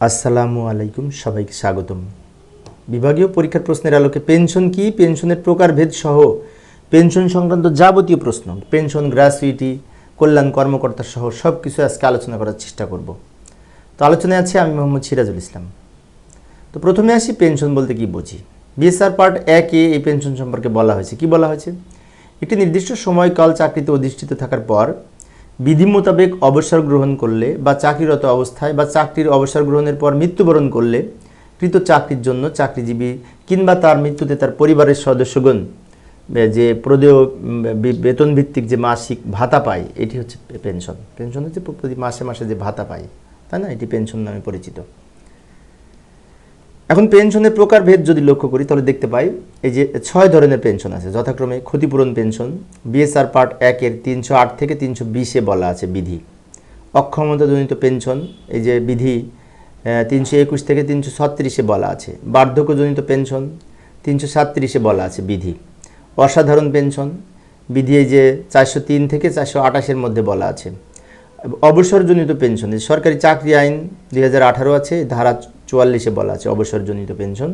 আসসালামু আলাইকুম, সবাইকে স্বাগতম। বিভাগীয় পরীক্ষার প্রশ্নের আলোকে পেনশন কি, পেনশনের প্রকারভেদ সহ পেনশন সংক্রান্ত যাবতীয় প্রশ্ন, পেনশন, গ্র্যাচুইটি, কল্যাণ কর্মকর্তা সহ সব কিছু আজকে আলোচনা করার চেষ্টা করব। তো আলোচনায় আছে আমি মোহাম্মদ সিরাজুল ইসলাম। তো প্রথমে আসি, পেনশন বলতে কি বুঝি। বিএসআর পার্ট 1-এ এই পেনশন সম্পর্কে বলা হয়েছে। কি বলা হয়েছে? একটি নির্দিষ্ট সময়কাল চাকরিতে অধিষ্ঠিত থাকার পর বিধি মোতাবেক অবসর গ্রহণ করলে বা চাকরিরত অবস্থায় বা চাকরির অবসর গ্রহণের পর মৃত্যুবরণ করলে কৃত চাকরির জন্য চাকরিজীবী কিংবা তার মৃত্যুতে তার পরিবারের সদস্যগণ যে প্রদেয় বেতন ভিত্তিক যে মাসিক ভাতা পায়, এটি হচ্ছে পেনশন। পেনশন হচ্ছে প্রতি মাসে মাসে যে ভাতা পায়, তাই না? এটি পেনশন নামে পরিচিত। এখন পেনশনের প্রকারভেদ যদি লক্ষ্য করি তাহলে দেখতে পাই এই যে 6 ধরনের পেনশন আছে, যথাক্রমে ক্ষতিপূরণ পেনশন বিএসআর পার্ট 1-এর 308 থেকে 320-এ বলা আছে বিধি। অক্ষমতাজনিত পেনশন এই যে বিধি 321 থেকে 336-এ বলা আছে। বার্ধক্যজনিত পেনশন 337-এ বলা আছে বিধি। অসাধারণ পেনশন বিধি এই যে 403 থেকে 428-এর মধ্যে বলা আছে। অবসরজনিত পেনশন সরকারি চাকরি আইন 2018 আছে, ধারা 44-এ বলা আছে অবসরজনিত পেনশন।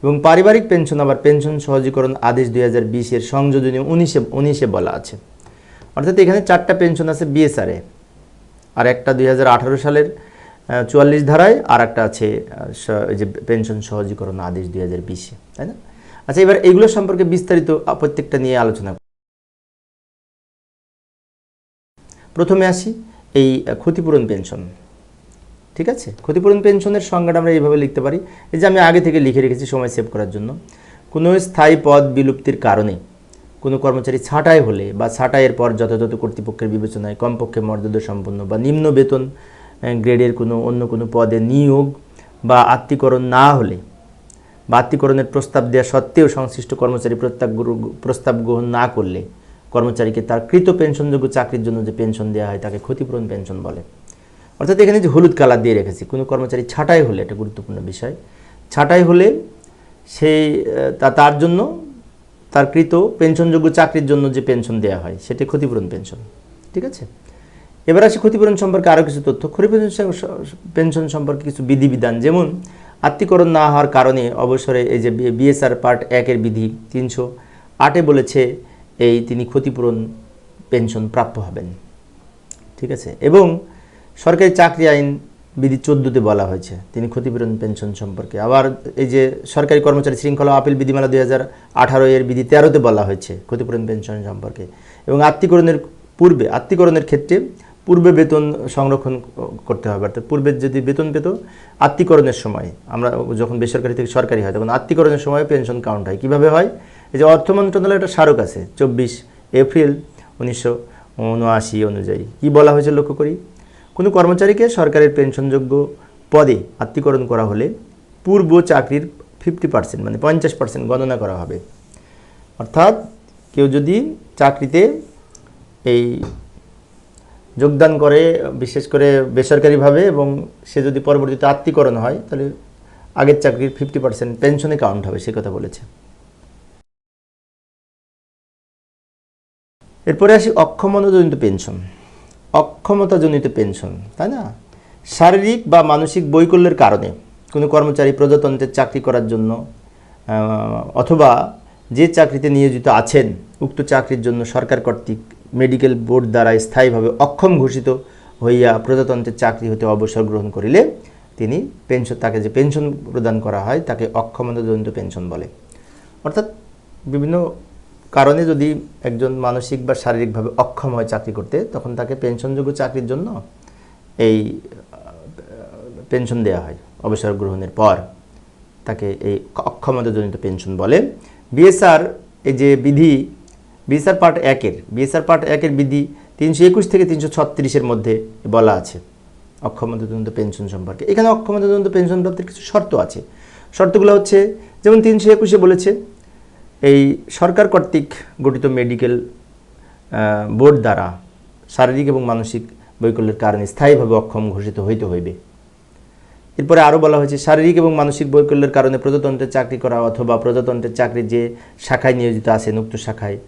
এবং পারিবারিক পেনশন আবার পেনশন সহজীকরণ আদেশ 2020-এর সংযোজনী 19-এ বলা আছে। অর্থাৎ এখানে 4টা পেনশন আছে বিএসআরে, আর একটা 2018 সালের 44 ধারায়, আর একটা আছে এই যে পেনশন সহজীকরণ আদেশ 2020-এ, তাই না? আচ্ছা, এবার এইগুলো সম্পর্কে বিস্তারিত প্রত্যেকটা নিয়ে আলোচনা। প্রথমে আসি এই ক্ষতিপূরণ পেনশন। ঠিক আছে, ক্ষতিপূরণ পেনশনের সংজ্ঞাটা আমরা এইভাবে লিখতে পারি, এই যে আমি আগে থেকে লিখে রেখেছি সময় সেভ করার জন্য। কোনো স্থায়ী পদ বিলুপ্তির কারণে কোনো কর্মচারী ছাঁটাই হলে বা ছাঁটাইয়ের পর যথাযথ কর্তৃপক্ষের বিবেচনায় কমপক্ষে মর্যাদা সম্পন্ন বা নিম্ন বেতন গ্রেডের অন্য কোনো পদে নিয়োগ বা আত্মীকরণ না হলে বা আত্মীকরণের প্রস্তাব দেওয়া সত্ত্বেও সংশ্লিষ্ট কর্মচারী প্রস্তাব গ্রহণ না করলে কর্মচারীকে তার কৃত পেনশনযোগ্য চাকরির জন্য যে পেনশন দেওয়া হয় তাকে ক্ষতিপূরণ পেনশন বলে। অর্থাৎ এখানে যে হলুদ কালার দিয়ে রেখেছি, কোনো কর্মচারী ছাঁটাই হলে, এটা গুরুত্বপূর্ণ বিষয়, ছাঁটাই হলে সেই তার জন্য তার কৃত পেনশনযোগ্য চাকরির জন্য যে পেনশন দেওয়া হয় সেটি ক্ষতিপূরণ পেনশন। ঠিক আছে, এবার আসি ক্ষতিপূরণ সম্পর্কে আরও কিছু তথ্য। ক্ষতিপূরণ পেনশন সম্পর্কে কিছু বিধিবিধান, যেমন আত্মীকরণ না হওয়ার কারণে অবসরে এই যে বিএসআর পার্ট 1-এর বিধি 308-এ বলেছে তিনি ক্ষতিপূরণ পেনশন প্রাপ্য হবেন। ঠিক আছে, এবং সরকারি চাকরি আইন বিধি 14-তে বলা হয়েছে তিনি ক্ষতিপূরণ পেনশন সম্পর্কে। আবার এই যে সরকারি কর্মচারী শৃঙ্খলা আপিল বিধিমালা 2018-এর বিধি 13-তে বলা হয়েছে ক্ষতিপূরণ পেনশন সম্পর্কে। এবং আত্মীকরণের ক্ষেত্রে পূর্বে বেতন সংরক্ষণ করতে হবে। অর্থাৎ পূর্বে যদি বেতন পেত, আত্মীকরণের সময়, আমরা যখন বেসরকারি থেকে সরকারি হয় তখন আত্মীকরণের সময় পেনশন কাউন্ট হয়। কীভাবে হয়? এই যে অর্থ মন্ত্রণালয়ের একটা স্মারক আছে 24 এপ্রিল 1979 অনুযায়ী কি বলা হয়েছে লক্ষ্য করি। কোনো কর্মচারীকে সরকারের পেনশনযোগ্য পদে আত্মীকরণ করা হলে পূর্ব চাকরির 50% মানে 50% গণনা করা হবে। অর্থাৎ কেউ যদি চাকরিতে এই যোগদান করে, বিশেষ করে বেসরকারিভাবে, এবং সে যদি পরবর্তীতে আত্মীকরণ হয় তাহলে আগের চাকরির 50% পেনশনে কাউন্ট হবে, সে কথা বলেছে। এরপরে আসি অক্ষমতাজনিত পেনশন। অক্ষমতাজনিত পেনশন, তাই না? শারীরিক বা মানসিক বৈকল্যের কারণে কোনো কর্মচারী প্রজাতন্ত্রের চাকরি করার জন্য অথবা যে চাকরিতে নিয়োজিত আছেন উক্ত চাকরির জন্য সরকার কর্তৃক মেডিকেল বোর্ড দ্বারা স্থায়ীভাবে অক্ষম ঘোষিত হইয়া প্রজাতন্ত্রের চাকরি হতে অবসর গ্রহণ করিলে তিনি তাকে যে পেনশন প্রদান করা হয় তাকে অক্ষমতাজনিত পেনশন বলে। অর্থাৎ বিভিন্ন কারণে যদি একজন মানসিক বা শারীরিকভাবে অক্ষম হয় চাকরি করতে, তখন তাকে পেনশনযোগ্য চাকরির জন্য এই পেনশন দেওয়া হয় অবসর গ্রহণের পর, তাকে এই অক্ষমতাজনিত পেনশন বলে। বিএসআর এই যে বিধি বিএসআর পার্ট 1-এর বিধি 321 থেকে 336-এর মধ্যে বলা আছে অক্ষমতাজনিত পেনশন সম্পর্কে। এখানে অক্ষমতাজনিত পেনশন প্রাপ্তির কিছু শর্ত আছে। শর্তগুলো হচ্ছে, যেমন 321-এ বলেছে এই সরকার কর্তৃক গঠিত মেডিকেল বোর্ড দ্বারা শারীরিক এবং মানসিক বৈকল্যের কারণে স্থায়ীভাবে অক্ষম ঘোষিত হইতে হইবে। এরপরে আরও বলা হয়েছে শারীরিক এবং মানসিক বৈকল্যের কারণে প্রজাতন্ত্রের চাকরি করা অথবা প্রজাতন্ত্রের চাকরির যে শাখায় নিয়োজিত আছেন উক্ত শাখায়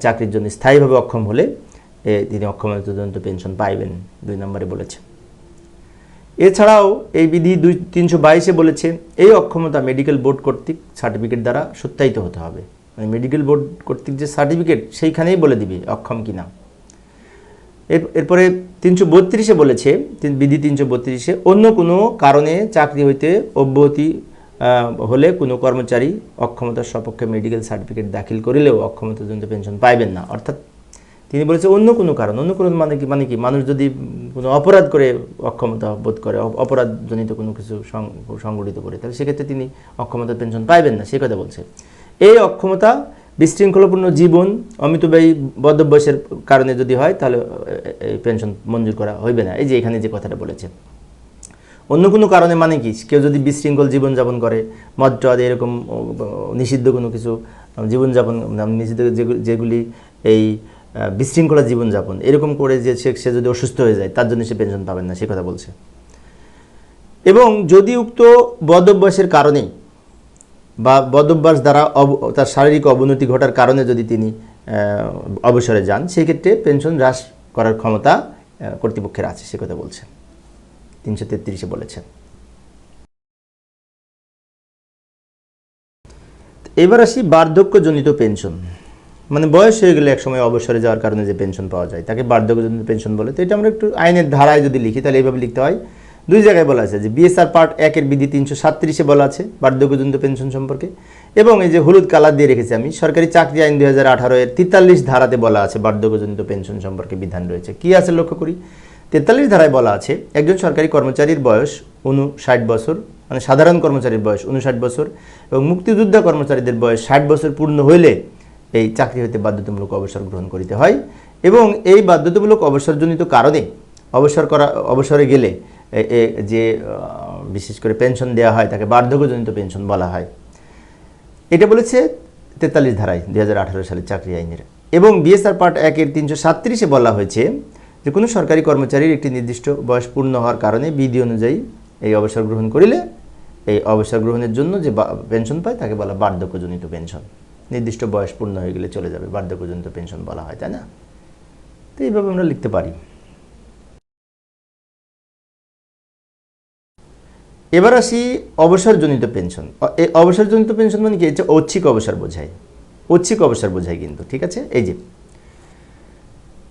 চাকরির জন্য স্থায়ীভাবে অক্ষম হলে তিনি অক্ষমতাজনিত পেনশন পাইবেন, 2 নম্বরে বলেছে। এছাড়াও এই বিধি 322-এ বলেছে এই অক্ষমতা মেডিকেল বোর্ড কর্তৃক সার্টিফিকেট দ্বারা সত্যায়িত হতে হবে। মানে মেডিকেল বোর্ড কর্তৃক যে সার্টিফিকেট সেইখানেই বলে দিবে অক্ষম কিনা। এরপরে 332-এ বলেছে, বিধি 332-এ অন্য কোনো কারণে চাকরি হইতে অব্যাহতি হলে কোনো কর্মচারী অক্ষমতার সপক্ষে মেডিকেল সার্টিফিকেট দাখিল করিলেও অক্ষমতাজনিত পেনশন পাইবেন না। অর্থাৎ তিনি বলেছে অন্য কোনো কারণ, অন্য কোনো মানে কি মানুষ যদি কোনো অপরাধ করে অক্ষমতা বোধ করে, অপরাধজনিত কোনো কিছু সংগঠিত করে, তাহলে সেক্ষেত্রে তিনি অক্ষমতার পেনশন পাইবেন না, সে কথা বলছে। এই অক্ষমতা বিশৃঙ্খলাপূর্ণ জীবন, অমিতব্যয়ী বদ্ধভ্যাসের কারণে যদি হয় তাহলে এই পেনশন মঞ্জুর করা হইবে না। এই যে এখানে যে কথাটা বলেছে, অন্য কোনো কারণে মানে কি, কেউ যদি বিশৃঙ্খল জীবনযাপন করে, মদ টদ এরকম নিষিদ্ধ কোনো কিছু জীবনযাপন, নিষিদ্ধ যেগুলি এই বিশৃঙ্খলা জীবনযাপন এরকম করে যে সে যদি অসুস্থ হয়ে যায় তার জন্য সে পেনশন পাবেন না, সে কথা বলছে। এবং যদি উক্ত বদভ্যাসের কারণে বা বদভ্যাস দ্বারা তার শারীরিক অবনতি ঘটার কারণে যদি তিনি অবসরে যান, সেই ক্ষেত্রে পেনশন হ্রাস করার ক্ষমতা কর্তৃপক্ষের আছে, সে কথা বলছে। 333-এ বলেছেন। এবার আসি বার্ধক্যজনিত পেনশন। মানে বয়স হয়ে গেলে একসময় অবসরে যাওয়ার কারণে যে পেনশন পাওয়া যায় তাকে বার্ধক্যজনিত পেনশন বলে। তো এটা আমরা একটু আইনের ধারায় যদি লিখি তাহলে এইভাবে লিখতে হয়। দুই জায়গায় বলা আছে যে বিএসআর পার্ট 1-এর বিধি 337-এ বলা আছে বার্ধক্যজনিত পেনশন সম্পর্কে, এবং এই যে হলুদ কালার দিয়ে রেখেছি আমি, সরকারি চাকরি আইন 2018-এর 43 ধারাতে বলা আছে বার্ধক্যজনিত পেনশন সম্পর্কে বিধান রয়েছে। কি আছে লক্ষ্য করি। 43 ধারায় বলা আছে একজন সরকারি কর্মচারীর বয়স 59 বছর, মানে সাধারণ কর্মচারীর বয়স 59 বছর এবং মুক্তিযোদ্ধা কর্মচারীদের বয়স 60 বছর পূর্ণ হইলে এই চাকরি হইতে বাধ্যতামূলক অবসর গ্রহণ করিতে হয়। এবং এই বাধ্যতামূলক অবসরজনিত কারণে অবসরে গেলে যে বিশেষ করে পেনশন দেওয়া হয় তাকে বার্ধক্যজনিত পেনশন বলা হয়। এটা বলেছে 43 ধারায় 2018 সালের চাকরি আইনের। এবং বিএসআর পার্ট 1-এর 337-এ বলা হয়েছে যে কোনো সরকারি কর্মচারীর একটি নির্দিষ্ট বয়স পূর্ণ হওয়ার কারণে বিধি অনুযায়ী এই অবসর গ্রহণ করিলে এই অবসর গ্রহণের জন্য যে পেনশন পায় তাকে বলা বার্ধক্যজনিত পেনশন। নির্দিষ্ট বয়স পূর্ণ হয়ে গেলে চলে যাবে, বার্ধক্যজনিত পেনশন বলা হয়, তাই না? তো এইভাবে আমরা লিখতে পারি। এবার আসি অবসরজনিত পেনশন। এই অবসরজনিত পেনশন মানে কি, এটা ঐচ্ছিক অবসর বোঝায়, ঐচ্ছিক অবসর বোঝায় কিন্তু, ঠিক আছে। এই যে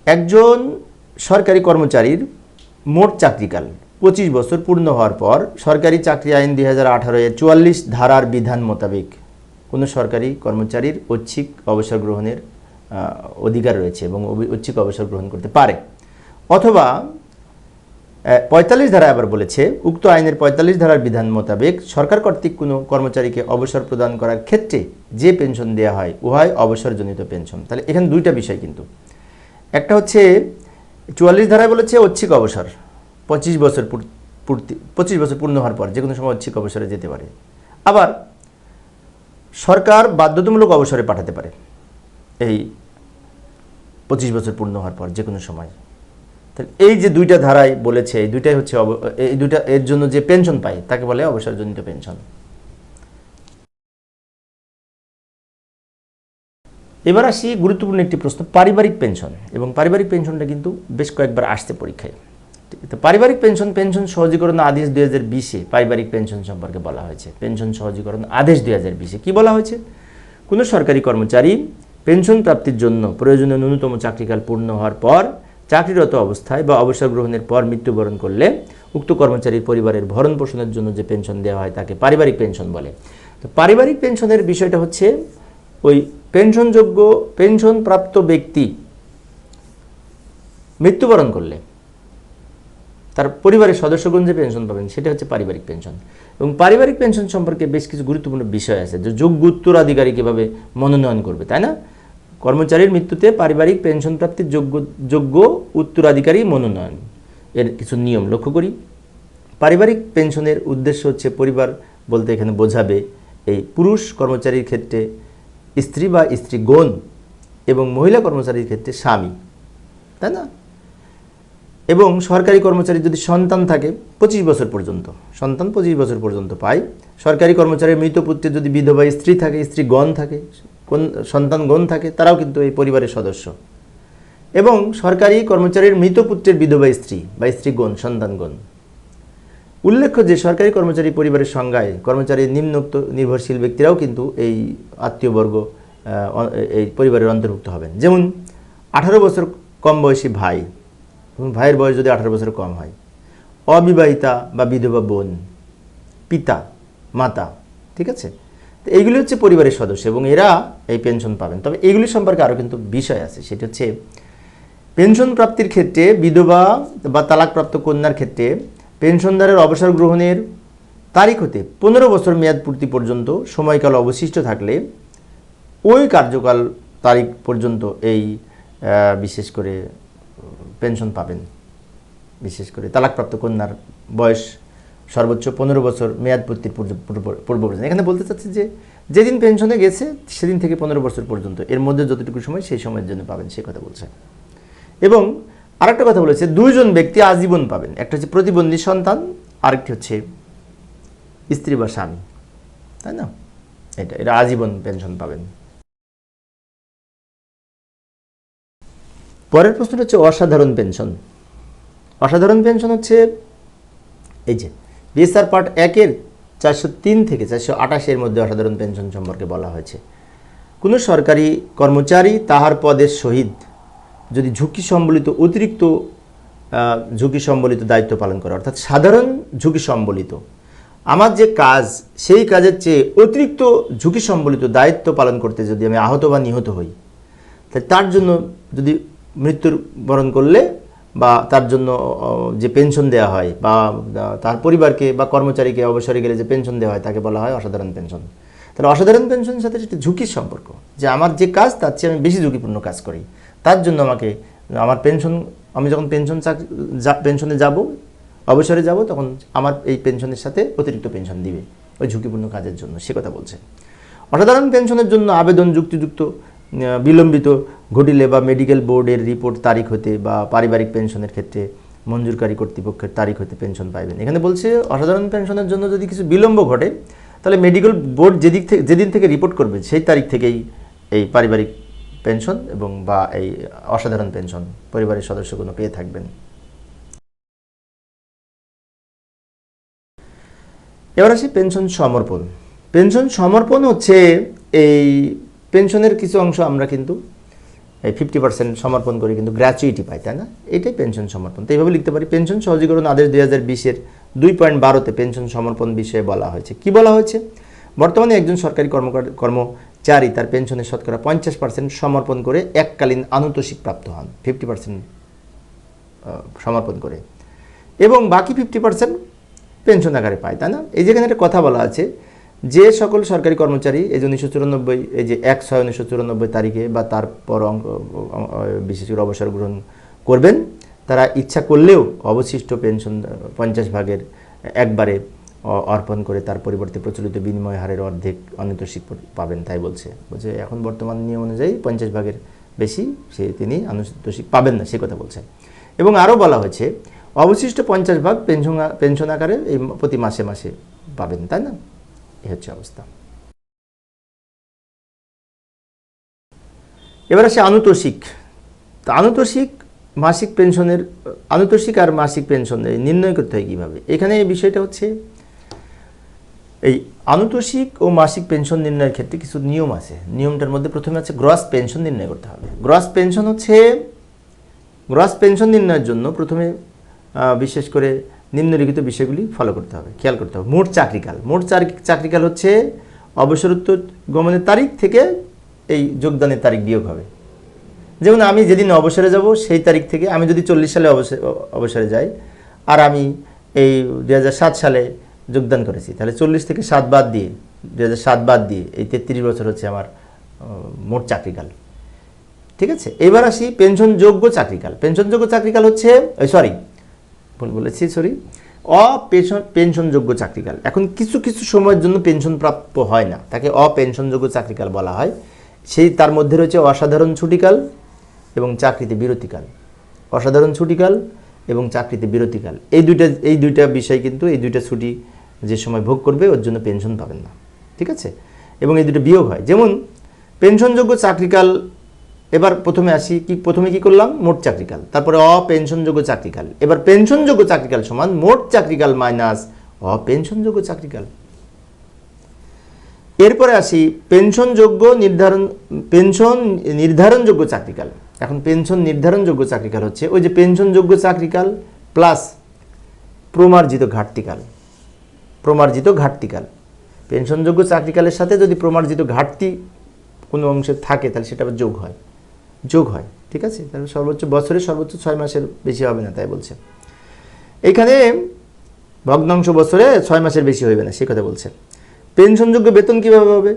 একজন সরকারি কর্মচারীর মোট চাকরিকাল 25 বছর পূর্ণ হওয়ার পর সরকারি চাকরি আইন 2018-এর 44 ধারার বিধান মোতাবেক কোনো সরকারি কর্মচারীর ঐচ্ছিক অবসর গ্রহণের অধিকার রয়েছে এবং ঐচ্ছিক অবসর গ্রহণ করতে পারে। অথবা 45 ধারায় আবার বলেছে উক্ত আইনের 45 ধারার বিধান মোতাবেক সরকার কর্তৃক কোনো কর্মচারীকে অবসর প্রদান করার ক্ষেত্রে যে পেনশন দেওয়া হয় উহাই অবসরজনিত পেনশন। তাহলে এখানে দুইটা বিষয় কিন্তু, একটা হচ্ছে 44 ধারায় বলেছে ঐচ্ছিক অবসর 25 বছর পূর্ণ হওয়ার পর যে কোনো সময় ঐচ্ছিক অবসরে যেতে পারে। আবার সরকার বাধ্যতামূলক অবসরে পাঠাতে পারে এই 25 বছর পূর্ণ হওয়ার পর যে কোনো সময়। তাহলে এই যে দুইটা ধারায় বলেছে, এই দুইটাই হচ্ছে এই দুইটা এর জন্য যে পেনশন পায় তাকে বলে অবসরজনিত পেনশন। এবার আসি গুরুত্বপূর্ণ একটি প্রশ্ন, পারিবারিক পেনশন। এবং পারিবারিক পেনশনটা কিন্তু বেশ কয়েকবার আসছে পরীক্ষায়। তো পারিবারিক পেনশন, পেনশন সহজীকরণ আদেশ 2020-এ পারিবারিক পেনশন সম্পর্কে বলা হয়েছে। পেনশন সহজীকরণ আদেশ 2020-এ কি বলা হয়েছে, কোনো সরকারি কর্মচারী পেনশন প্রাপ্তির জন্য প্রয়োজনীয় ন্যূনতম চাকরিকাল পূর্ণ হওয়ার পর চাকরিরত অবস্থায় বা অবসর গ্রহণের পর মৃত্যুবরণ করলে উক্ত কর্মচারীর পরিবারের ভরণ পোষণের জন্য যে পেনশন দেওয়া হয় তাকে পারিবারিক পেনশন বলে। তো পারিবারিক পেনশনের বিষয়টা হচ্ছে ওই পেনশনযোগ্য পেনশন প্রাপ্ত ব্যক্তি মৃত্যুবরণ করলে তার পরিবারের সদস্যগণ যে পেনশন পাবেন সেটা হচ্ছে পারিবারিক পেনশন। এবং পারিবারিক পেনশন সম্পর্কে বেশ কিছু গুরুত্বপূর্ণ বিষয় আছে, যে যোগ্য উত্তরাধিকারী কীভাবে মনোনয়ন করবে, তাই না? কর্মচারীর মৃত্যুতে পারিবারিক পেনশন প্রাপ্তির যোগ্য উত্তরাধিকারী মনোনয়ন এর কিছু নিয়ম লক্ষ্য করি। পারিবারিক পেনশনের উদ্দেশ্য হচ্ছে, পরিবার বলতে এখানে বোঝাবে এই পুরুষ কর্মচারীর ক্ষেত্রে স্ত্রী বা স্ত্রীগণ এবং মহিলা কর্মচারীর ক্ষেত্রে স্বামী, তাই না? এবং সরকারি কর্মচারী যদি সন্তান থাকে 25 বছর পর্যন্ত, সন্তান 25 বছর পর্যন্ত পায়। সরকারি কর্মচারীর মৃত পুত্রের যদি বিধবা স্ত্রী থাকে, স্ত্রীগণ থাকে, সন্তানগণ থাকে, তারাও কিন্তু এই পরিবারের সদস্য। এবং সরকারি কর্মচারীর মৃত পুত্রের বিধবা স্ত্রী বা স্ত্রীগণ, সন্তানগণ, উল্লেখ্য যে সরকারি কর্মচারী পরিবারের সংজ্ঞায় কর্মচারীর নিম্নোক্ত নির্ভরশীল ব্যক্তিরাও কিন্তু এই আত্মীয়বর্গ এই পরিবারের অন্তর্ভুক্ত হবেন। যেমন 18 বছর কম বয়সী ভাই, ভাইয়ের বয়স যদি 18 বছর কম হয়, অবিবাহিতা বা বিধবা বোন, পিতা মাতা, ঠিক আছে। তো এইগুলি হচ্ছে পরিবারের সদস্য এবং এরা এই পেনশন পাবেন। তবে এইগুলি সম্পর্কে আরও কিন্তু বিষয় আছে, সেটা হচ্ছে পেনশন প্রাপ্তির ক্ষেত্রে বিধবা বা তালাকপ্রাপ্ত কন্যার ক্ষেত্রে পেনশনদারের অবসর গ্রহণের তারিখ হতে 15 বছর মেয়াদ পূর্তি পর্যন্ত সময়কাল অবশিষ্ট থাকলে ওই কার্যকাল তারিখ পর্যন্ত এই বিশেষ করে পেনশন পাবেন। বিশেষ করে তালাকপ্রাপ্ত কন্যার বয়স সর্বোচ্চ 15 বছর মেয়াদ পূর্তির পূর্ব পর্যন্ত। এখানে বলতে চাচ্ছি যে যেদিন পেনশনে গেছে সেদিন থেকে 15 বছর পর্যন্ত, এর মধ্যে যতটুকু সময় সেই সময়ের জন্য পাবেন সে কথা বলছে। এবং আরেকটা কথা বলেছে, 2 জন ব্যক্তি আজীবন পাবেন। একটা হচ্ছে প্রতিবন্ধী সন্তান, আরেকটি হচ্ছে স্ত্রী বা স্বামী, তাই না? এটা আজীবন পেনশন পাবেন। পরের প্রশ্নটা হচ্ছে অসাধারণ পেনশন। অসাধারণ পেনশন হচ্ছে এই যে বিএসআর পার্ট 1-এর 403 থেকে 428 এর মধ্যে অসাধারণ পেনশন সম্পর্কে বলা হয়েছে। কোনো সরকারি কর্মচারী তাহার পদের সহিত যদি ঝুঁকি সম্বলিত অতিরিক্ত ঝুঁকি সম্বলিত দায়িত্ব পালন করে, অর্থাৎ সাধারণ ঝুঁকি সম্বলিত আমার যে কাজ সেই কাজের চেয়ে অতিরিক্ত ঝুঁকি সম্বলিত দায়িত্ব পালন করতে যদি আমি আহত বা নিহত হই, তাই তার জন্য যদি মৃত্যুর বরণ করলে বা তার জন্য যে পেনশন দেওয়া হয় বা তার পরিবারকে বা কর্মচারীকে অবসরে গেলে যে পেনশন দেওয়া হয় তাকে বলা হয় অসাধারণ পেনশন। তাহলে অসাধারণ পেনশনের সাথে একটা ঝুঁকির সম্পর্ক, যে আমার যে কাজ তার চেয়ে আমি বেশি ঝুঁকিপূর্ণ কাজ করি, তার জন্য আমাকে আমার পেনশন, আমি যখন পেনশনে যাব, অবসরে যাব, তখন আমার এই পেনশনের সাথে অতিরিক্ত পেনশন দিবে ওই ঝুঁকিপূর্ণ কাজের জন্য, সে কথা বলছে। অসাধারণ পেনশনের জন্য আবেদন যুক্তিযুক্ত বিলম্বিত ঘটিলে বা মেডিকেল বোর্ডের রিপোর্ট তারিখ হতে বা পারিবারিক পেনশনের ক্ষেত্রে মঞ্জুরকারী কর্তৃপক্ষের তারিখ হতে পেনশন পাইবেন। এখানে বলছে অসাধারণ পেনশনের জন্য যদি কিছু বিলম্ব ঘটে তাহলে মেডিকেল বোর্ড যেদিন থেকে রিপোর্ট করবে সেই তারিখ থেকেই এই পারিবারিক পেনশন এবং বা এই অসাধারণ পেনশন পরিবারের সদস্যগুলো পেয়ে থাকবেন। এবার আসি পেনশন সমর্পণ। পেনশন সমর্পণ হচ্ছে এই পেনশনের কিছু অংশ আমরা কিন্তু এই 50% সমর্পণ করে কিন্তু গ্র্যাচুইটি পাই, তাই না? এটাই পেনশন সমর্পণ। তো এইভাবে লিখতে পারি, পেনশন সহজীকরণ আদেশ 2020-এর 2.12-তে পেনশন সমর্পণ বিষয়ে বলা হয়েছে। কি বলা হয়েছে? বর্তমানে একজন সরকারি কর্মচারী তার পেনশনের শতকরা 50% সমর্পণ করে এককালীন আনুতোষিক প্রাপ্ত হন, 50% সমর্পণ করে, এবং বাকি 50% পেনশন আকারে পায়, তাই না? এই যেখানে একটা কথা বলা আছে, যে সকল সরকারি কর্মচারী এই যে 1994 এই যে 1/6/1994 তারিখে বা তারপর বিশেষ করে অবসর গ্রহণ করবেন, তারা ইচ্ছা করলেও অবশিষ্ট পেনশন 50 ভাগের একবারে অর্পণ করে তার পরিবর্তে প্রচলিত বিনিময় হারের অর্ধেক আনুতোষিক পাবেন, তাই বলছে। এখন বর্তমান নিয়ম অনুযায়ী 50 ভাগের বেশি তিনি আনুতোষিক পাবেন না, সে কথা বলছে। এবং আরও বলা হয়েছে অবশিষ্ট 50 ভাগ পেনশন আকারে এই প্রতি মাসে মাসে পাবেন, তাই না? এই হচ্ছে অবস্থা। এবার আসে আনুতোষিক। তা আনুতোষিক মাসিক পেনশনের আনুতোষিক আর মাসিক পেনশন নির্ণয় করতে হয় কীভাবে? এখানে এই বিষয়টা হচ্ছে এই আনুতোষিক ও মাসিক পেনশন নির্ণয়ের ক্ষেত্রে কিছু নিয়ম আছে। নিয়মটার মধ্যে প্রথমে আছে গ্রস পেনশন নির্ণয় করতে হবে। গ্রস পেনশন নির্ণয়ের জন্য প্রথমে বিশেষ করে নিম্নলিখিত বিষয়গুলি ফলো করতে হবে, খেয়াল করতে হবে। মোট চাকরিকাল। মোট চাকরিকাল হচ্ছে অবসরোত্তর গমনের তারিখ থেকে এই যোগদানের তারিখ বিয়োগ হবে। যেমন আমি যেদিন অবসরে যাব সেই তারিখ থেকে, আমি যদি 40 সালে অবসরে যাই আর আমি এই 2007 সালে যোগদান করেছি, তাহলে 40 থেকে 7 বাদ দিয়ে 2007 বাদ দিয়ে এই 33 বছর হচ্ছে আমার মোট চাকরিকাল, ঠিক আছে? এবার আসি পেনশনযোগ্য চাকরিকাল। পেনশনযোগ্য চাকরিকাল হচ্ছে পেনশনযোগ্য চাকরিকাল। এখন কিছু কিছু সময়ের জন্য পেনশন প্রাপ্য হয় না, তাকে অপেনশনযোগ্য চাকরিকাল বলা হয়। তার মধ্যে রয়েছে অসাধারণ ছুটিকাল এবং চাকরিতে বিরতিকাল। অসাধারণ ছুটিকাল এবং চাকরিতে বিরতিকাল এই দুইটা বিষয় কিন্তু, এই দুইটা ছুটি যে সময় ভোগ করবে ওর জন্য পেনশন পাবেন না, ঠিক আছে? এবং এই দুটো বিয়োগ হয়। যেমন পেনশনযোগ্য চাকরিকাল এবার প্রথমে কি করলাম, মোট চাকরিকাল, তারপরে অপেনশনযোগ্য চাকরিকাল। এবার পেনশনযোগ্য চাকরিকাল সমান মোট চাকরিকাল মাইনাস অপেনশনযোগ্য চাকরিকাল। এরপরে আসি পেনশন নির্ধারণযোগ্য চাকরিকাল। এখন পেনশন নির্ধারণযোগ্য চাকরিকাল হচ্ছে ওই যে পেনশনযোগ্য চাকরিকাল প্লাস প্রমার্জিত ঘাটতিকাল। পেনশনযোগ্য চাকরিকালের সাথে যদি প্রমার্জিত ঘাটতি কোনো অংশে থাকে তাহলে সেটা আবার যোগ হয়, ঠিক আছে। তাহলে বছরে সর্বোচ্চ 6 মাসের বেশি হবে না, তাই বলছে এখানে। ভগ্নাংশ বছরে 6 মাসের বেশি হবে না, সে কথা বলছে। পেনশনযোগ্য বেতন কিভাবে হবে,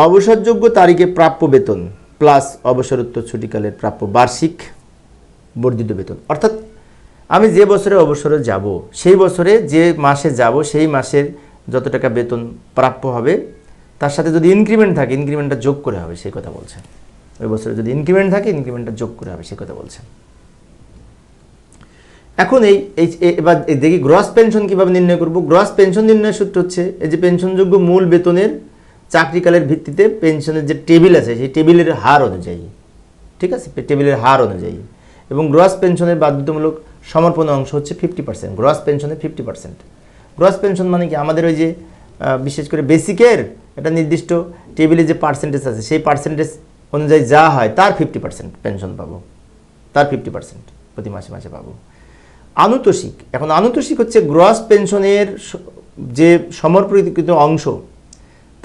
অবসরযোগ্য তারিখে প্রাপ্য বেতন প্লাস অবসরোত্তর ছুটিকালের প্রাপ্য বার্ষিক বর্ধিত বেতন। অর্থাৎ আমি যে বছরে অবসরে যাব, সেই বছরে যে মাসে যাব সেই মাসের যত টাকা বেতন প্রাপ্য হবে তার সাথে যদি ইনক্রিমেন্ট থাকে ইনক্রিমেন্টটা যোগ করে হবে, সেই কথা বলছে। ওই বছরে যদি ইনক্রিমেন্ট থাকে ইনক্রিমেন্টটা যোগ করে হবে, সেই কথা বলছে। এখন এবার দেখি গ্রস পেনশন কিভাবে নির্ণয় করব। গ্রস পেনশন নির্ণয়ের সূত্র হচ্ছে এই যে পেনশনযোগ্য মূল বেতনের চাকরিকালের ভিত্তিতে পেনশনের যে টেবিল আছে সেই টেবিলের হার অনুযায়ী, ঠিক আছে, টেবিলের হার অনুযায়ী। এবং গ্রস পেনশনের বাধ্যতামূলক সমর্পণ অংশ হচ্ছে 50%। গ্রস পেনশনের 50%। গ্রস পেনশন মানে কি, আমাদের ওই যে বিশেষ করে বেসিকের একটা নির্দিষ্ট টেবিলে যে পার্সেন্টেজ আছে সেই পার্সেন্টেজ অনুযায়ী যা হয় তার 50% পেনশন পাবো, তার 50% প্রতি মাসে মাসে পাবো। আনুতোষিক, এখন আনুতোষিক হচ্ছে গ্রস পেনশনের যে সমর্পিত অংশ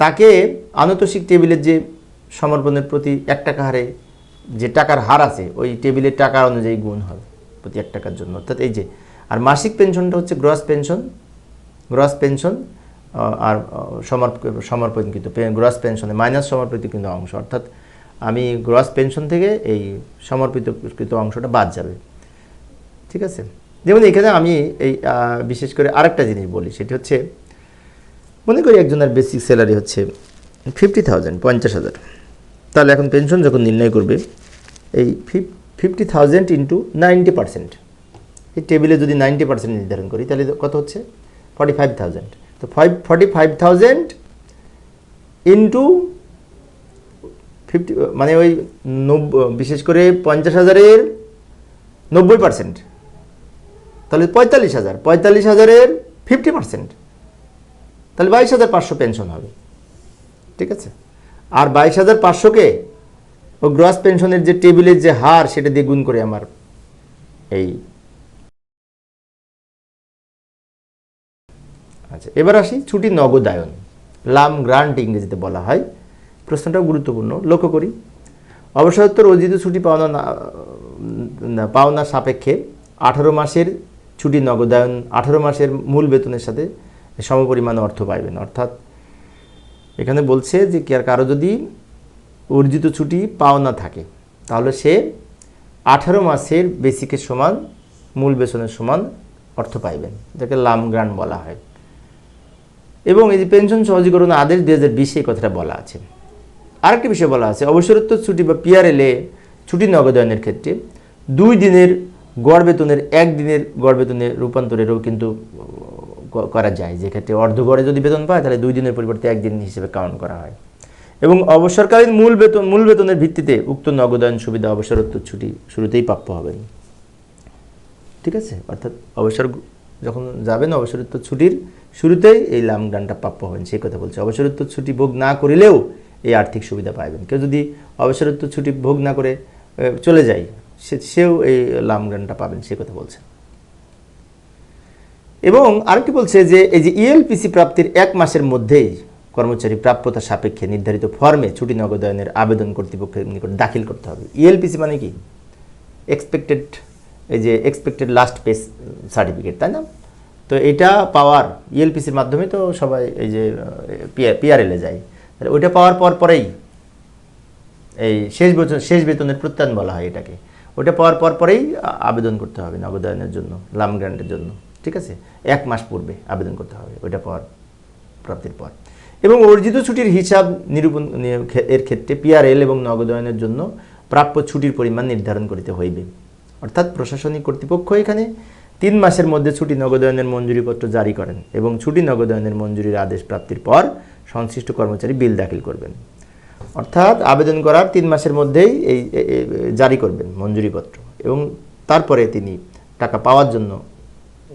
তাকে আনুতোষিক টেবিলের যে সমর্পণের প্রতি 1 টাকা হারে যে টাকার হার আছে ওই টেবিলের টাকা অনুযায়ী গুণ হবে প্রতি 1 টাকার জন্য, অর্থাৎ এই যে। আর মাসিক পেনশনটা হচ্ছে গ্রস পেনশন আর সমর্পণকৃত গ্রস পেনশনে মাইনাস সমর্পিতকৃত অংশ, অর্থাৎ আমি গ্রস পেনশন থেকে এই সমর্পিতকৃত অংশটা বাদ যাবে, ঠিক আছে। যেমন এখানে আমি এই বিশেষ করে আরেকটা জিনিস বলি, সেটি হচ্ছে মনে করি একজনের বেসিক স্যালারি হচ্ছে 50,000, 50,000। তাহলে এখন পেনশন যখন নির্ণয় করবে এই 50,000 ইন্টু 90%, এই টেবিলে যদি 90% নির্ধারণ করি তাহলে কত হচ্ছে 45,000। তো 45,000 ইন্টু 50 মানে ওই বিশেষ করে 50,000-এর 90%, তাহলে 45,000, 45,000-এর 50%, তাহলে 22,500 পেনশন হবে, ঠিক আছে। আর 22,500-কে ও গ্রস পেনশনের যে টেবিলের যে হার সেটা দিয়ে গুণ করে আমার এই। আচ্ছা, এবার আসি ছুটি নগদায়ন, লাম গ্রান্ট ইংরেজিতে বলা হয়। প্রশ্নটাও গুরুত্বপূর্ণ, লক্ষ্য করি। অবসরোত্তর অর্জিত ছুটি পাওনা সাপেক্ষে 18 মাসের ছুটি নগদায়ন 18 মাসের মূল বেতনের সাথে সমপরিমাণ অর্থ পাইবেন। অর্থাৎ এখানে বলছে যে কারো যদি অর্জিত ছুটি পাওনা থাকে তাহলে সে 18 মাসের বেসিকের সমান মূল বেতনের সমান অর্থ পাইবেন, যাকে লাম গ্রান্ট বলা হয়। এবং এই যে পেনশন সহজীকরণ আদেশ 2020 এই কথাটা বলা আছে। আরেকটি বিষয় বলা আছে, অবসরোত্তর ছুটি বা পিআরএলে ছুটি নগদায়নের ক্ষেত্রে 2 দিনের গড় বেতনের 1 দিনের গড় বেতনে রূপান্তরেরও কিন্তু করা যায়, যে ক্ষেত্রে অর্ধ গড়ে যদি বেতন পায় তাহলে 2 দিনের পরিবর্তে 1 দিন হিসেবে কাউন্ট করা হয়। এবং অবসরকালীন মূল বেতনের ভিত্তিতে উক্ত নগদায়ন সুবিধা অবসরোত্তর ছুটি শুরুতেই প্রাপ্য হবেন, ঠিক আছে। অর্থাৎ অবসর যখন যাবেন অবসরোত্তর ছুটির শুরুতেই এই লাম গ্রান্টটা প্রাপ্য হবেন, সেই কথা বলছে। অবসরোত্তর ছুটি ভোগ না করিলেও এই আর্থিক সুবিধা পাইবেন। কেউ যদি অবসরোত্তর ছুটি ভোগ না করে চলে যায় সেও এই লাম গ্রান্টটা পাবেন, সেই কথা বলছে। এবং আরেকটি বলছে যে এই যে ইএলপিসি প্রাপ্তির 1 মাসের মধ্যেই কর্মচারী প্রাপ্যতা সাপেক্ষে নির্ধারিত ফর্মে ছুটি নগদায়নের আবেদন কর্তৃপক্ষের নিকট দাখিল করতে হবে। ইএলপিসি মানে কি, এক্সপেক্টেড লাস্ট পে সার্টিফিকেট, তাই না? তো এটা পাওয়ার ইএলপিসির মাধ্যমে তো সবাই এই যে পিআরএলে যায়, তাহলে ওইটা পাওয়ার পরেই এই শেষ বেতনের প্রত্যায়ন বলা হয় এটাকে। ওটা পাওয়ার পরেই আবেদন করতে হবে নগদায়নের জন্য, লাম গ্রান্টের জন্য, ঠিক আছে। 1 মাস পূর্বে আবেদন করতে হবে ওইটা পাওয়ার প্রাপ্তির পর। এবং অর্জিত ছুটির হিসাব নিরূপণ এর ক্ষেত্রে পিআরএল এবং নগদায়নের জন্য প্রাপ্য ছুটির পরিমাণ নির্ধারণ করিতে হইবে। অর্থাৎ প্রশাসনিক কর্তৃপক্ষ এখানে 3 মাসের মধ্যে ছুটি নগদায়নের মঞ্জুরিপত্র জারি করেন এবং ছুটি নগদায়নের মঞ্জুরির আদেশ প্রাপ্তির পর সংশ্লিষ্ট কর্মচারী বিল দাখিল করবেন। অর্থাৎ আবেদন করার 3 মাসের মধ্যেই জারি করবেন মঞ্জুরিপত্র, এবং তারপরে তিনি টাকা পাওয়ার জন্য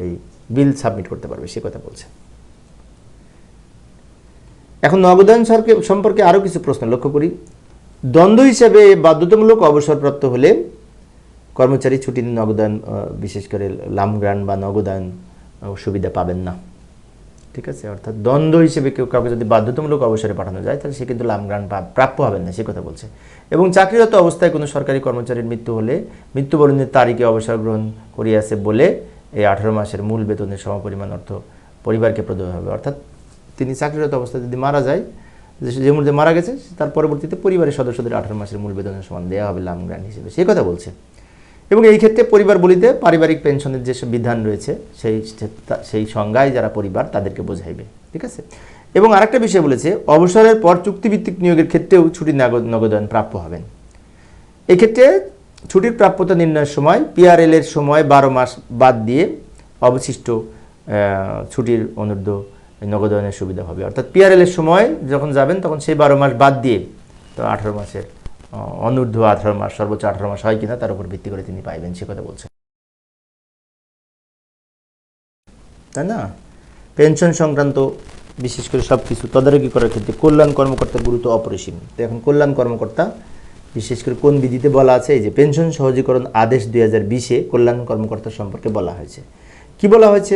এই বিল সাবমিট করতে পারবে, সে কথা বলছে। এখন নগদায়ন সম্পর্কে আরও কিছু প্রশ্ন লক্ষ্য করি। দ্বন্দ্ব হিসাবে বাধ্যতামূলক অবসরপ্রাপ্ত হলে কর্মচারী ছুটির নগদায়ন, বিশেষ করে লাম গ্রান্ট বা নগদায়ন সুবিধা পাবেন না। ঠিক আছে, অর্থাৎ দ্বন্দ্ব হিসেবে কাউকে যদি বাধ্যতামূলক অবসরে পাঠানো যায় তাহলে সে কিন্তু লাম গ্রান্ট প্রাপ্য হবেন না, সে কথা বলছে। এবং চাকরিরত অবস্থায় কোনো সরকারি কর্মচারীর মৃত্যু হলে মৃত্যুবরণের তারিখে অবসর গ্রহণ করিয়াছে বলে এই 18 মাসের মূল বেতনের সমপরিমাণ অর্থ পরিবারকে প্রদান হবে। অর্থাৎ তিনি চাকরিরত অবস্থায় যদি মারা যায়, যে মুহূর্তে মারা গেছে তার পরবর্তীতে পরিবারের সদস্যদের 18 মাসের মূল বেতনের সমান দেওয়া হবে লাম গ্রান্ট হিসেবে, সেই কথা বলছে। এবং এই ক্ষেত্রে পরিবার বলিতে পারিবারিক পেনশনের যেসব বিধান রয়েছে সেই সংজ্ঞায় যারা পরিবার তাদেরকে বোঝাইবে। ঠিক আছে, এবং আরেকটা বিষয় বলেছে, অবসরের পর চুক্তিভিত্তিক নিয়োগের ক্ষেত্রেও ছুটির নগদায়ন প্রাপ্য হবেন। এক্ষেত্রে ছুটির প্রাপ্যতা নির্ণয়ের সময় পিআরএল এর সময় 12 মাস বাদ দিয়ে অবশিষ্ট ছুটির অনূর্ধ্ব নগদায়নের সুবিধা হবে। অর্থাৎ পিআরএল এর সময় যখন যাবেন তখন সেই 12 মাস বাদ দিয়ে তো 18 মাসের অনূর্ধ্ব 18 মাস, সর্বোচ্চ 18 মাস হয় কিনা তার উপর ভিত্তি করে তিনি পাইবেন, সে কথা বলছেন, তাই না? পেনশন সংক্রান্ত বিশেষ করে সব কিছু তদারকি করার ক্ষেত্রে কল্যাণ কর্মকর্তার গুরুত্ব অপরিসীম। তো এখন কল্যাণ কর্মকর্তা বিশেষ করে কোন বিধিতে বলা আছে, এই যে পেনশন সহজীকরণ আদেশ 2020-এ কল্যাণ কর্মকর্তা সম্পর্কে বলা হয়েছে। কি বলা হয়েছে?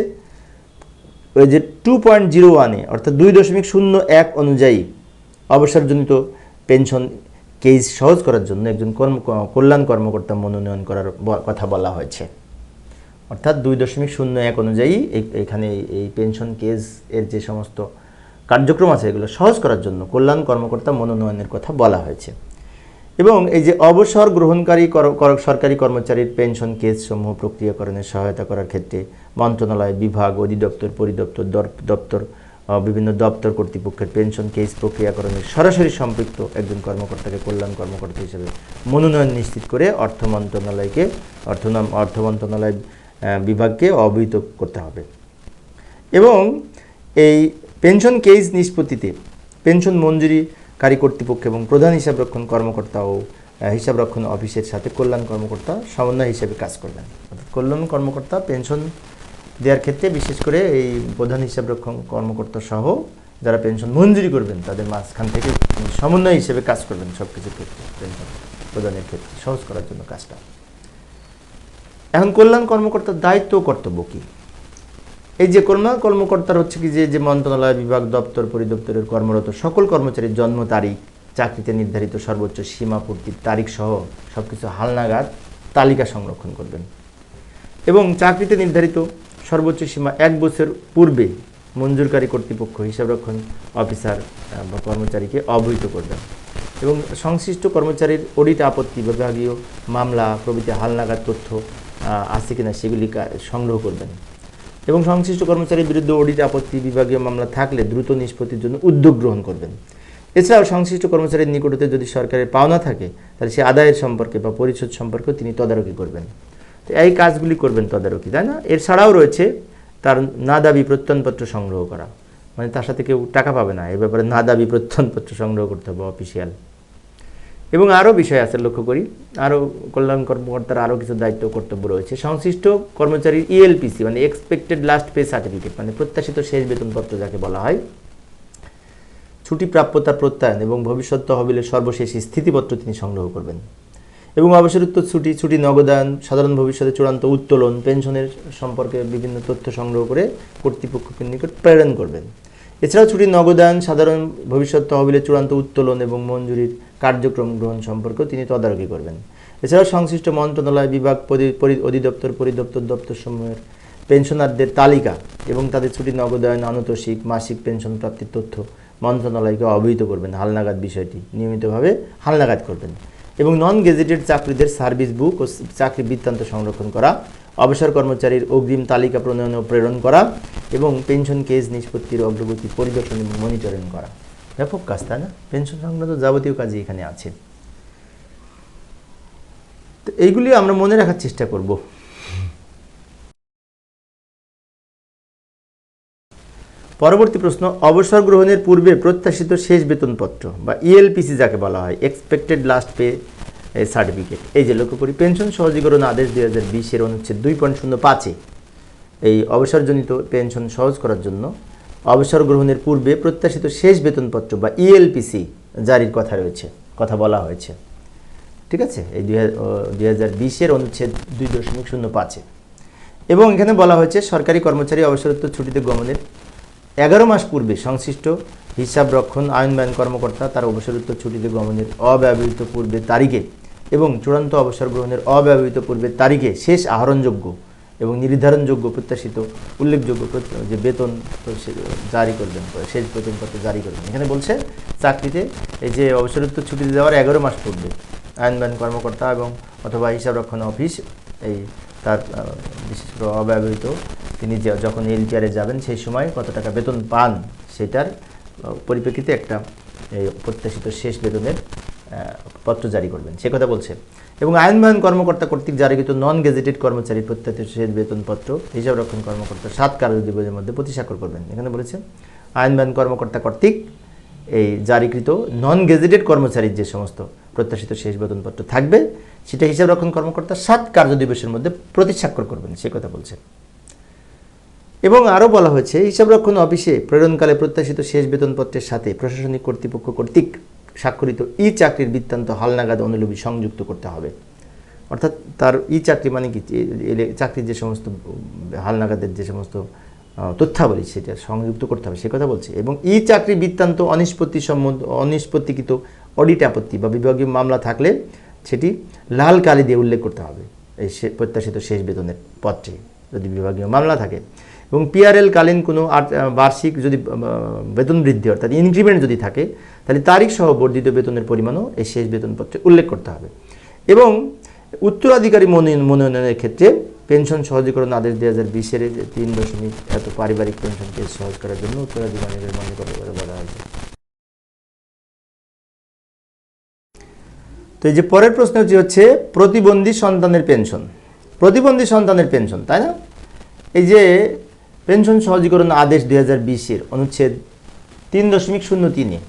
ওই যে 2.01-এ অর্থাৎ 2.01 অনুযায়ী অবসরজনিত পেনশন কেস সহজ করার জন্য একজন কল্যাণ কর্মকর্তা মনোনয়ন করার কথা বলা হয়েছে। অর্থাৎ 2.01 অনুযায়ী এখানে এই পেনশন কেস এর যে সমস্ত কার্যক্রম আছে এগুলো সহজ করার জন্য কল্যাণ কর্মকর্তা মনোনয়নের কথা বলা হয়েছে। এবং এই যে অবসর গ্রহণকারী সরকারি কর্মচারীর পেনশন কেস সমূহ প্রক্রিয়াকরণে সহায়তা করার ক্ষেত্রে মন্ত্রণালয়, বিভাগ, অধিদপ্তর, পরিদপ্তর, দপ্তর, বিভিন্ন দপ্তর কর্তৃপক্ষের পেনশন কেস প্রক্রিয়াকরণে সরাসরি সম্পৃক্ত একজন কর্মকর্তাকে কল্যাণ কর্মকর্তা হিসেবে মনোনয়ন নিশ্চিত করে অর্থ মন্ত্রণালয় বিভাগকে অবহিত করতে হবে। এবং এই পেনশন কেস নিষ্পত্তিতে পেনশন মঞ্জুরিকারী কর্তৃপক্ষ এবং প্রধান হিসাবরক্ষণ কর্মকর্তা ও হিসাবরক্ষণ অফিসের সাথে কল্যাণ কর্মকর্তা সমন্বয় হিসেবে কাজ করবেন। অর্থাৎ কল্যাণ কর্মকর্তা পেনশন দেওয়ার ক্ষেত্রে বিশেষ করে এই প্রধান হিসাবরক্ষণ কর্মকর্তা সহ যারা পেনশন মঞ্জুরি করবেন তাদের মাঝখান থেকে সমন্বয় হিসেবে কাজ করবেন সব কিছুর ক্ষেত্রে, পেনশন প্রদানের ক্ষেত্রে সহজ করার জন্য কাজটা। এখন কল্যাণ কর্মকর্তার দায়িত্ব ও কর্তব্য কী? এই যে কল্যাণ কর্মকর্তার হচ্ছে কি যে মন্ত্রণালয়, বিভাগ, দপ্তর, পরিদপ্তরের কর্মরত সকল কর্মচারীর জন্ম তারিখ, চাকরিতে নির্ধারিত সর্বোচ্চ সীমা পূর্তির তারিখ সহ সব কিছু হালনাগাদ তালিকা সংরক্ষণ করবেন। এবং চাকরিতে নির্ধারিত সর্বোচ্চ সীমা 1 বছর পূর্বে মঞ্জুরকারী কর্তৃপক্ষ, হিসাবরক্ষণ অফিসার বা কর্মচারীকে অবহিত করবেন। এবং সংশ্লিষ্ট কর্মচারীর অডিট, আপত্তি, বিভাগীয় মামলা প্রভৃতি হালনাগাদ তথ্য আছে কিনা সেগুলি সংগ্রহ করবেন। এবং সংশ্লিষ্ট কর্মচারীর বিরুদ্ধে অডিট, আপত্তি, বিভাগীয় মামলা থাকলে দ্রুত নিষ্পত্তির জন্য উদ্যোগ গ্রহণ করবেন। এছাড়াও সংশ্লিষ্ট কর্মচারীর নিকটতে যদি সরকারের পাওনা থাকে তাহলে সে আদায়ের সম্পর্কে বা পরিশোধ সম্পর্কেও তিনি তদারকি করবেন। তো এই কাজগুলি করবেন তদারকি, তাই না? এছাড়াও রয়েছে তার না দাবি প্রত্যয়নপত্র সংগ্রহ করা, মানে তার সাথে কেউ টাকা পাবে না, এ ব্যাপারে না দাবি প্রত্যয়নপত্র সংগ্রহ করতে হবে অফিসিয়াল। এবং আরও বিষয় আছে, লক্ষ্য করি আরও কল্যাণ কর্মকর্তার আরও কিছু দায়িত্ব কর্তব্য রয়েছে। সংশ্লিষ্ট কর্মচারীর ইএলপিসি মানে এক্সপেক্টেড লাস্ট পে সার্টিফিকেট, মানে প্রত্যাশিত শেষ বেতনপত্র যাকে বলা হয়, ছুটি প্রাপ্যতার প্রত্যয়ন এবং ভবিষ্যৎ তহবিলের সর্বশেষ স্থিতিপত্র তিনি সংগ্রহ করবেন। এবং অবসরোত্তর ছুটি নগদায়ন, সাধারণ ভবিষ্যতে চূড়ান্ত উত্তোলন, পেনশনের সম্পর্কে বিভিন্ন তথ্য সংগ্রহ করে কর্তৃপক্ষের নিকট প্রেরণ করবেন। এছাড়াও ছুটির নগদায়ন, সাধারণ ভবিষ্যৎ তহবিলের চূড়ান্ত উত্তোলন এবং মঞ্জুরির কার্যক্রম গ্রহণ সম্পর্কেও তিনি তদারকি করবেন। এছাড়াও সংশ্লিষ্ট মন্ত্রণালয়, বিভাগ, অধিদপ্তর, পরিদপ্তর, দপ্তরসমূহের পেনশনারদের তালিকা এবং তাদের ছুটির নগদায়ন, আনুতোষিক, মাসিক পেনশন প্রাপ্তির তথ্য মন্ত্রণালয়কে অবহিত করবেন। হালনাগাদ বিষয়টি নিয়মিতভাবে হালনাগাদ করবেন। এবং নন গেজেটেড চাকরিদের সার্ভিস বুক ও চাকরি বৃত্তান্ত সংরক্ষণ করা, অবসর কর্মচারীর অগ্রিম তালিকা প্রণয়ন ও প্রেরণ করা এবং পেনশন কেস নিষ্পত্তির অগ্রগতি পরিদর্শন এবং মনিটরিং করা। ব্যাপক কাজ, তাই না? পেনশন সংক্রান্ত যাবতীয় কাজই এখানে আছে। তো এইগুলি আমরা মনে রাখার চেষ্টা করব। পরবর্তী প্রশ্ন, অবসর গ্রহণের পূর্বে প্রত্যাশিত শেষ বেতনপত্র বা ইএলপিসি যাকে বলা হয়, এক্সপেক্টেড লাস্ট পে সার্টিফিকেট। এই যে লক্ষ্য করি, পেনশন সহজীকরণ আদেশ 2020 অনুচ্ছেদ 2.05-এ এই অবসরজনিত পেনশন সহজ করার জন্য অবসর গ্রহণের পূর্বে প্রত্যাশিত শেষ বেতনপত্র বা ইএলপিসি জারির কথা বলা হয়েছে। ঠিক আছে, এই 2020 অনুচ্ছেদ 2.05-এ। এবং এখানে বলা হয়েছে সরকারি কর্মচারী অবসরোত্তর ছুটিতে গমনের 11 মাস পূর্বে সংশ্লিষ্ট হিসাব রক্ষণ আইনবান কর্মকর্তা তার অবসরোত্তর ছুটিতে গমনের অব্যবহৃত পূর্বের তারিখে এবং চূড়ান্ত অবসর গ্রহণের অব্যবহৃত পূর্বের তারিখে শেষ আহরণযোগ্য এবং নির্ধারণযোগ্য প্রত্যাশিত উল্লেখযোগ্য যে বেতন জারি করবেন, শেষ বেতনপত্র জারি করবেন। এখানে বলছে চাকরিতে এই যে অবসরোত্তর ছুটিতে যাওয়ার 11 মাস পূর্বে আইনবান কর্মকর্তা এবং অথবা হিসাব রক্ষণ অফিস এই তার বিশেষ করে অব্যবহৃত তিনি যখন এলটিআরে যাবেন সেই সময় কত টাকা বেতন পান সেটার পরিপ্রেক্ষিতে একটা এই প্রত্যাশিত শেষ বেতনের পত্র জারি করবেন, সে কথা বলছে। এবং আইনবান কর্মকর্তা কর্তৃক জারিকৃত নন গেজেটেড কর্মচারী প্রত্যাশিত শেষ বেতনপত্র হিসাব রক্ষণ কর্মকর্তা 7 কার্যদিবসের মধ্যে প্রতি স্বাক্ষর করবেন। এখানে বলেছে আইনবান কর্মকর্তা কর্তৃক এই জারিকৃত নন গেজেটেড কর্মচারীর যে সমস্ত প্রত্যাশিত শেষ বেতনপত্র থাকবে সেটা হিসাব রক্ষণ কর্মকর্তা 7 কার্যদিবসের মধ্যে প্রতি স্বাক্ষর করবেন, সে কথা বলছে। এবং আরও বলা হয়েছে হিসাব রক্ষণ অফিসে প্রেরণকালে প্রত্যাশিত শেষ বেতনপত্রের সাথে প্রশাসনিক কর্তৃপক্ষ কর্তৃক স্বাক্ষরিত ই চাকরির বৃত্তান্ত হালনাগাদ অনুলিপি সংযুক্ত করতে হবে। অর্থাৎ তার ই চাকরি মানে কি, চাকরির যে সমস্ত হালনাগাদের যে সমস্ত তথ্যাবলী সেটা সংযুক্ত করতে হবে, সে কথা বলছে। এবং ই চাকরি বৃত্তান্ত অনিষ্পত্তিকৃত অডিট আপত্তি বা বিভাগীয় মামলা থাকলে সেটি লাল কালি দিয়ে উল্লেখ করতে হবে এই প্রত্যাশিত শেষ বেতনের পত্রে যদি বিভাগীয় মামলা থাকে। এবং পিআরএল কালীন কোনো বার্ষিক যদি বেতন বৃদ্ধি অর্থাৎ ইনক্রিমেন্ট যদি থাকে তাহলে তারিখ সহ বর্ধিত বেতনের পরিমাণও এই শেষ বেতনপত্রে উল্লেখ করতে হবে। এবং উত্তরাধিকারী মনোনয়নের ক্ষেত্রে পেনশন সহজীকরণ আদেশ 2020-এর 3 এত পারিবারিক পেনশনকে সহজ করার জন্য উত্তরাধিকারীদের মনে করে বলা হয়েছে। তো এই যে পরের প্রশ্নটি হচ্ছে প্রতিবন্ধী সন্তানের পেনশন। প্রতিবন্ধী সন্তানের পেনশন, তাই না? এই যে পেনশন সহজীকরণ আদেশ 2020-এর অনুচ্ছেদ 3.03-এ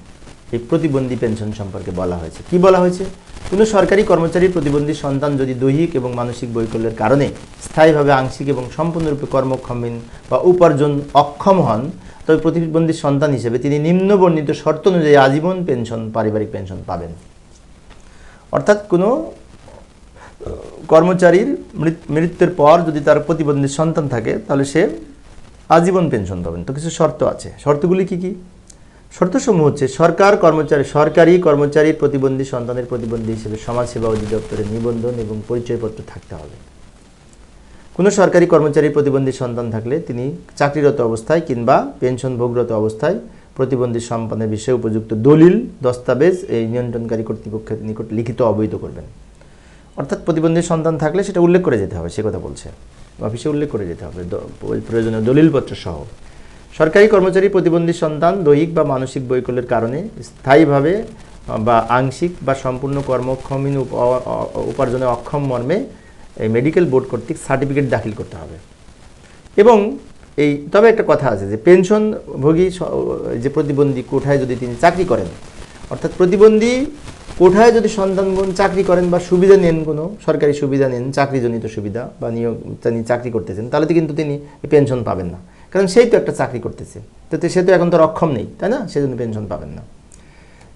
এই প্রতিবন্ধী পেনশন সম্পর্কে বলা হয়েছে। কি বলা হয়েছে? কোনো সরকারি কর্মচারীর প্রতিবন্ধী সন্তান যদি দৈহিক এবং মানসিক বৈকল্যের কারণে স্থায়ীভাবে আংশিক এবং সম্পূর্ণরূপে কর্মক্ষমহীন বা উপার্জন অক্ষম হন, তবে প্রতিবন্ধী সন্তান হিসেবে তিনি নিম্নবর্ণিত শর্ত অনুযায়ী আজীবন পেনশন, পারিবারিক পেনশন পাবেন। অর্থাৎ কোনো কর্মচারীর মৃত্যুর পর যদি তার প্রতিবন্ধী সন্তান থাকে তাহলে সে আজীবন পেনশন পাবেন। তো কিছু শর্ত আছে। শর্তগুলি কি কি? শর্তসমূহ হচ্ছে সরকারি কর্মচারীর প্রতিবন্ধী সন্তানের প্রতিবন্ধী হিসেবে সমাজসেবা অধিদপ্তরের নিবন্ধন এবং পরিচয়পত্র থাকতে হবে। কোনো সরকারি কর্মচারীর প্রতিবন্ধী সন্তান থাকলে তিনি চাকরিরত অবস্থায় কিংবা পেনশন ভোগরত অবস্থায় প্রতিবন্ধী সম্পাদনের বিষয়ে উপযুক্ত দলিল দস্তাবেজ এই নিয়ন্ত্রণকারী কর্তৃপক্ষের নিকট লিখিত অবহিত করবেন। অর্থাৎ প্রতিবন্ধী সন্তান থাকলে সেটা উল্লেখ করে যেতে হবে, সে কথা বলছে। অফিসে উল্লেখ করে যেতে হবে প্রয়োজনীয় দলিলপত্র সহ। সরকারি কর্মচারী প্রতিবন্ধী সন্তান দৈহিক বা মানসিক বৈকল্যের কারণে স্থায়ীভাবে বা আংশিক বা সম্পূর্ণ কর্মক্ষমহীন উপার্জনে অক্ষম মর্মে এই মেডিকেল বোর্ড কর্তৃক সার্টিফিকেট দাখিল করতে হবে। এবং তবে একটা কথা আছে যে পেনশনভোগী যে প্রতিবন্ধী কোঠায় যদি তিনি চাকরি করেন, অর্থাৎ প্রতিবন্ধী কোঠায় যদি সন্তানগণ চাকরি করেন বা সুবিধা নেন, কোনো সরকারি সুবিধা নেন, চাকরিজনিত সুবিধা বা নিয়োগ তিনি চাকরি করতেছেন, তাহলে তো কিন্তু তিনি পেনশন পাবেন না, কারণ সেই তো একটা চাকরি করতেছে, তো সে তো এখন তো অক্ষম নেই, তাই না? সেজন্য পেনশন পাবেন না।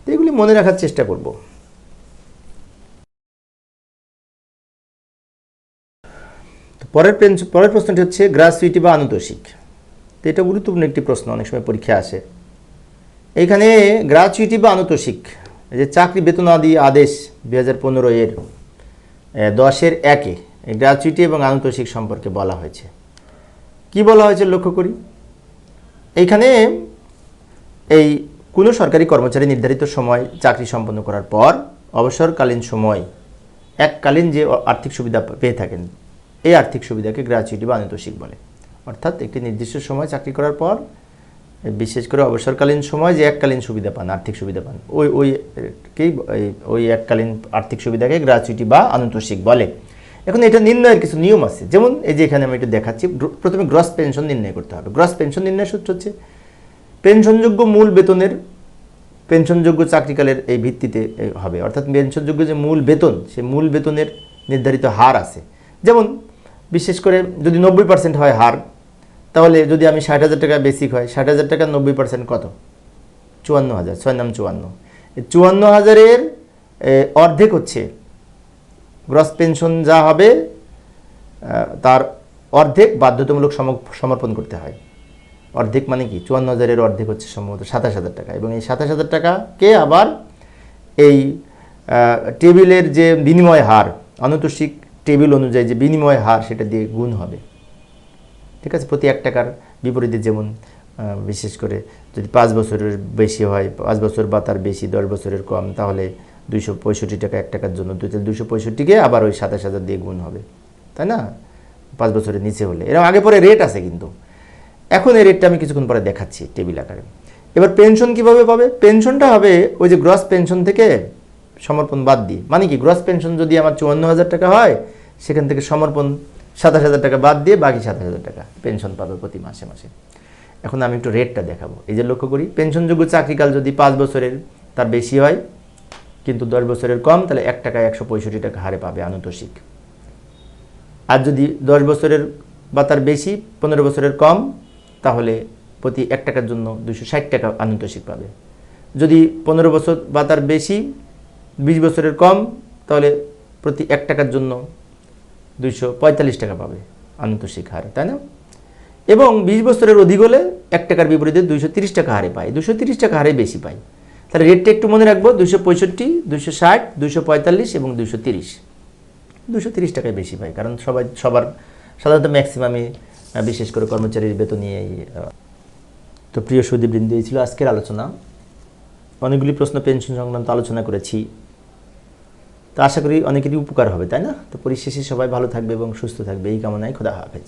তো এগুলি মনে রাখার চেষ্টা করব। পরের প্রশ্নটি হচ্ছে গ্র্যাচুইটি বা আনুতোষিক। তো এটা গুরুত্বপূর্ণ একটি প্রশ্ন, অনেক সময় পরীক্ষায় আসে। এইখানে গ্র্যাচুইটি বা আনুতোষিক, যে চাকরি বেতনাদি আদেশ 2015-এর 10-1-এ এই গ্র্যাচুইটি এবং আনুতোষিক সম্পর্কে বলা হয়েছে। কি বলা হয়েছে লক্ষ্য করি। এইখানে এই কোনো সরকারি কর্মচারী নির্ধারিত সময় চাকরি সম্পন্ন করার পর অবসরকালীন সময় এককালীন যে আর্থিক সুবিধা পেয়ে থাকেন, এই আর্থিক সুবিধাকে গ্র্যাচুইটি বা আনুতোষিক বলে। অর্থাৎ একটি নির্দিষ্ট সময় চাকরি করার পর বিশেষ করে অবসরকালীন সময় যে এককালীন সুবিধা পান, আর্থিক সুবিধা পান, ওই এককালীন আর্থিক সুবিধাকে গ্র্যাচুইটি বা আনুতোষিক বলে। এখন এটা নির্ণয়ের কিছু নিয়ম আছে, যেমন এই যে এখানে আমি একটু দেখাচ্ছি। প্রথমে গ্রস পেনশন নির্ণয় করতে হবে। গ্রস পেনশন নির্ণয়ের সূত্র হচ্ছে পেনশনযোগ্য মূল বেতনের পেনশনযোগ্য চাকরিকালের এই ভিত্তিতে হবে, অর্থাৎ পেনশনযোগ্য যে মূল বেতন, সেই মূল বেতনের নির্ধারিত হার আছে। যেমন বিশেষ করে যদি 90% হয় হার, তাহলে যদি আমি 60,000 টাকা বেসিক হয়, 60,000 টাকা 90% কত? 54,000, 6 নাম 54। এই 54,000-এর অর্ধেক হচ্ছে গ্রস পেনশন যা হবে তার অর্ধেক বাধ্যতামূলক সমর্পণ করতে হয়। অর্ধেক মানে কি? 54,000-এর অর্ধেক হচ্ছে সম্ভবত 27,000 টাকা, এবং এই 27,000 টাকাকে আবার এই টেবিলের যে বিনিময় হার, অনৈতশিক টেবিল অনুযায়ী যে বিনিময় হার, সেটা দিয়ে গুণ হবে। ঠিক আছে, প্রতি 1 টাকার বিপরীতে যেমন বিশেষ করে যদি 5 বছরের বেশি হয়, 5 বছর বা তার বেশি, 10 বছরের কম, তাহলে 265 টাকা 1 টাকার জন্য, 265-কে আবার ওই 27,000 দিয়ে গুণ হবে, তাই না? 5 বছরের নিচে হলে এরকম আগে পরে রেট আছে কিন্তু। এখন এই রেটটা আমি কিছুক্ষণ পরে দেখাচ্ছি টেবিল আকারে। এবার পেনশন কিভাবে পাবে? পেনশনটা হবে ওই যে গ্রস পেনশন থেকে সমর্পণ বাদ দিয়ে। মানে কি? গ্রস পেনশন যদি আমার 54,000 টাকা হয়, সেখান থেকে সমর্পণ 27,000 টাকা বাদ দিয়ে বাকি 27,000 টাকা পেনশন পাবে প্রতি মাসে মাসে। এখন আমি একটু রেটটা দেখাবো। এই যে লক্ষ্য করি, পেনশনযোগ্য চাকরিকাল যদি 5 বছরের তার বেশি হয় কিন্তু 10 বছরের কম, তাহলে 1 টাকায় 165 টাকা হারে পাবে আনুতোষিক। আর যদি 10 বছরের বা তার বেশি, 15 বছরের কম, তাহলে প্রতি 1 টাকার জন্য 260 টাকা আনুতোষিক পাবে। যদি 15 বছর বা তার বেশি, 20 বছরের কম, তাহলে প্রতি 1 টাকার জন্য 245 টাকা পাবে আনুতোষিক হারে, তাই না? এবং 20 বছরের অধিক হলে 1 টাকার বিপরীতে 230 টাকা হারে পায়, 230 টাকা হারে বেশি পায়। তাহলে রেটটা একটু মনে রাখবো, 265, 260, 245 এবং 230। 230 টাকায় বেশি পায়, কারণ সবার সাধারণত ম্যাক্সিমামই বিশেষ করে কর্মচারীর বেতন নিয়েই। তো প্রিয় সুধীবৃন্দ, এই ছিল আজকের আলোচনা। অনেকগুলি প্রশ্ন পেনশন সংক্রান্ত আলোচনা করেছি, তো আশা করি অনেকেরই উপকার হবে, তাই না? তো পরিশেষে সবাই ভালো থাকবে এবং সুস্থ থাকবে, এই কামনায় খোদা হাফেজ।